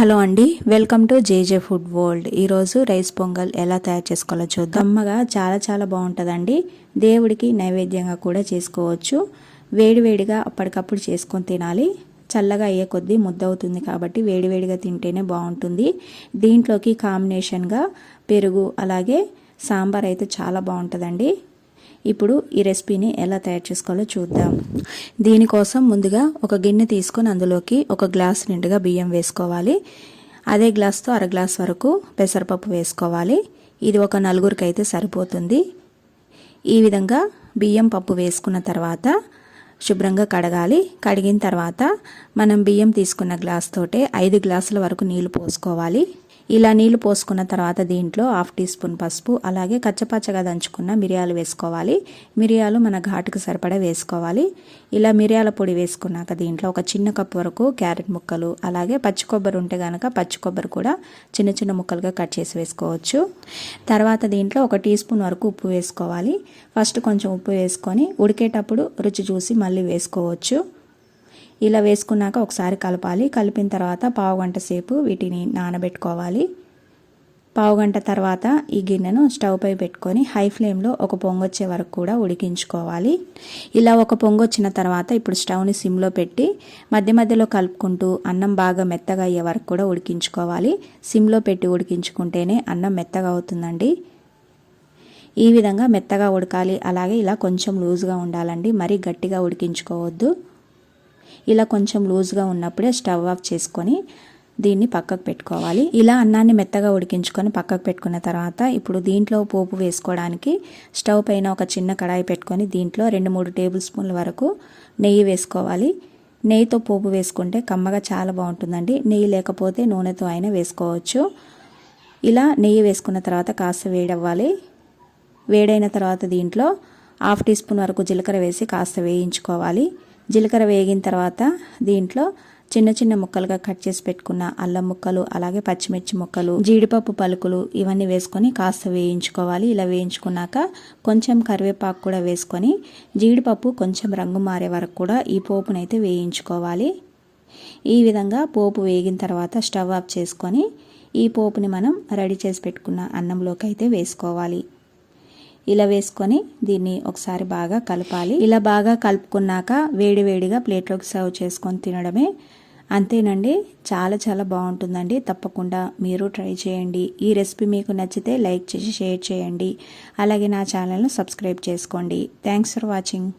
Hello అండి, welcome to JJ food world. ఈరోజు rice pongal ఎలా తయారు చేసుకోవాలో చూద్దాం. అమ్మగా చాలా బాగుంటుందండి. దేవుడికి నైవేద్యంగా కూడా చేసుకోవచ్చు. వేడివేడిగా అప్పటికప్పుడు చేసుకొని తినాలి. చల్లగా అయ్యే కొద్దీ ముద్ద అవుతుంది కాబట్టి వేడివేడిగా తింటేనే బాగుంటుంది. దీంట్లోకి కాంబినేషన్గా పెరుగు అలాగే సాంబార్ అయితే చాలా బాగుంటుందండి. ఇప్పుడు ఈ రెసిపీని ఎలా తయారు చేసుకోవాలో చూద్దాం. దీనికోసం ముందుగా ఒక గిన్నె తీసుకొని అందులోకి ఒక గ్లాస్ నిండుగా బియ్యం వేసుకోవాలి. అదే గ్లాస్తో అర గ్లాస్ వరకు పెసరపప్పు వేసుకోవాలి. ఇది ఒక నలుగురికి అయితే సరిపోతుంది. ఈ విధంగా బియ్యం పప్పు వేసుకున్న తర్వాత శుభ్రంగా కడగాలి. కడిగిన తర్వాత మనం బియ్యం తీసుకున్న గ్లాస్ తోటే 5 గ్లాసుల వరకు నీళ్లు పోసుకోవాలి. ఇలా నీళ్లు పోసుకున్న తర్వాత దీంట్లో 1/2 టీ స్పూన్ పసుపు అలాగే కచ్చపచ్చగా దంచుకున్న మిరియాలు వేసుకోవాలి. మిరియాలు మన ఘాటుకు సరిపడా వేసుకోవాలి. ఇలా మిరియాల పొడి వేసుకున్నాక దీంట్లో ఒక చిన్న కప్పు వరకు క్యారెట్ ముక్కలు అలాగే పచ్చి కొబ్బరి ఉంటే కనుక పచ్చి కొబ్బరి కూడా చిన్న ముక్కలుగా కట్ చేసి వేసుకోవచ్చు. తర్వాత దీంట్లో 1 టీ స్పూన్ వరకు ఉప్పు వేసుకోవాలి. ఫస్ట్ కొంచెం ఉప్పు వేసుకొని ఉడికేటప్పుడు రుచి చూసి మళ్ళీ వేసుకోవచ్చు. ఇలా వేసుకున్నాక ఒకసారి కలపాలి. కలిపిన తర్వాత పావుగంట సేపు వీటిని నానబెట్టుకోవాలి. పావుగంట తర్వాత ఈ గిన్నెను స్టవ్ పై పెట్టుకొని హై ఫ్లేమ్లో ఒక పొంగొచ్చే వరకు కూడా ఉడికించుకోవాలి. ఇలా ఒక పొంగొచ్చిన తర్వాత ఇప్పుడు స్టవ్ని సిమ్లో పెట్టి మధ్యలో కలుపుకుంటూ అన్నం బాగా మెత్తగా అయ్యే వరకు కూడా ఉడికించుకోవాలి. సిమ్లో పెట్టి ఉడికించుకుంటేనే అన్నం మెత్తగా అవుతుందండి. ఈ విధంగా మెత్తగా ఉడకాలి. అలాగే ఇలా కొంచెం లూజ్గా ఉండాలండి, మరీ గట్టిగా ఉడికించుకోవద్దు. ఇలా కొంచెం లూజ్గా ఉన్నప్పుడే స్టవ్ ఆఫ్ చేసుకొని దీన్ని పక్కకు పెట్టుకోవాలి. ఇలా అన్నాన్ని మెత్తగా ఉడికించుకొని పక్కకు పెట్టుకున్న తర్వాత ఇప్పుడు దీంట్లో పోపు వేసుకోవడానికి స్టవ్ పైన ఒక చిన్న కడాయి పెట్టుకొని దీంట్లో 2-3 టేబుల్ స్పూన్ల వరకు నెయ్యి వేసుకోవాలి. నెయ్యితో పోపు వేసుకుంటే కమ్మగా చాలా బాగుంటుందండి. నెయ్యి లేకపోతే నూనెతో అయినా వేసుకోవచ్చు. ఇలా నెయ్యి వేసుకున్న తర్వాత కాస్త వేడవ్వాలి. వేడైన తర్వాత దీంట్లో 1/2 టీ స్పూన్ వరకు జీలకర్ర వేసి కాస్త వేయించుకోవాలి. జీలకర్ర వేగిన తర్వాత దీంట్లో చిన్న ముక్కలుగా కట్ చేసి పెట్టుకున్న అల్లం ముక్కలు అలాగే పచ్చిమిర్చి ముక్కలు జీడిపప్పు పలుకులు ఇవన్నీ వేసుకొని కాస్త వేయించుకోవాలి. ఇలా వేయించుకున్నాక కొంచెం కరివేపాకు కూడా వేసుకొని జీడిపప్పు కొంచెం రంగు మారే వరకు కూడా ఈ పోపునైతే వేయించుకోవాలి. ఈ విధంగా పోపు వేగిన తర్వాత స్టవ్ ఆఫ్ చేసుకొని ఈ పోపుని మనం రెడీ చేసి పెట్టుకున్న అన్నంలోకి అయితే వేసుకోవాలి. ఇలా వేసుకొని దీన్ని ఒకసారి బాగా కలపాలి. ఇలా బాగా కలుపుకున్నాక వేడివేడిగా ప్లేట్లోకి సర్వ్ చేసుకొని తినడమే. అంతేనండి, చాలా బాగుంటుందండి. తప్పకుండా మీరు ట్రై చేయండి. ఈ రెసిపీ మీకు నచ్చితే లైక్ చేసి షేర్ చేయండి. అలాగే నా ఛానల్ను సబ్స్క్రైబ్ చేసుకోండి. Thanks for watching.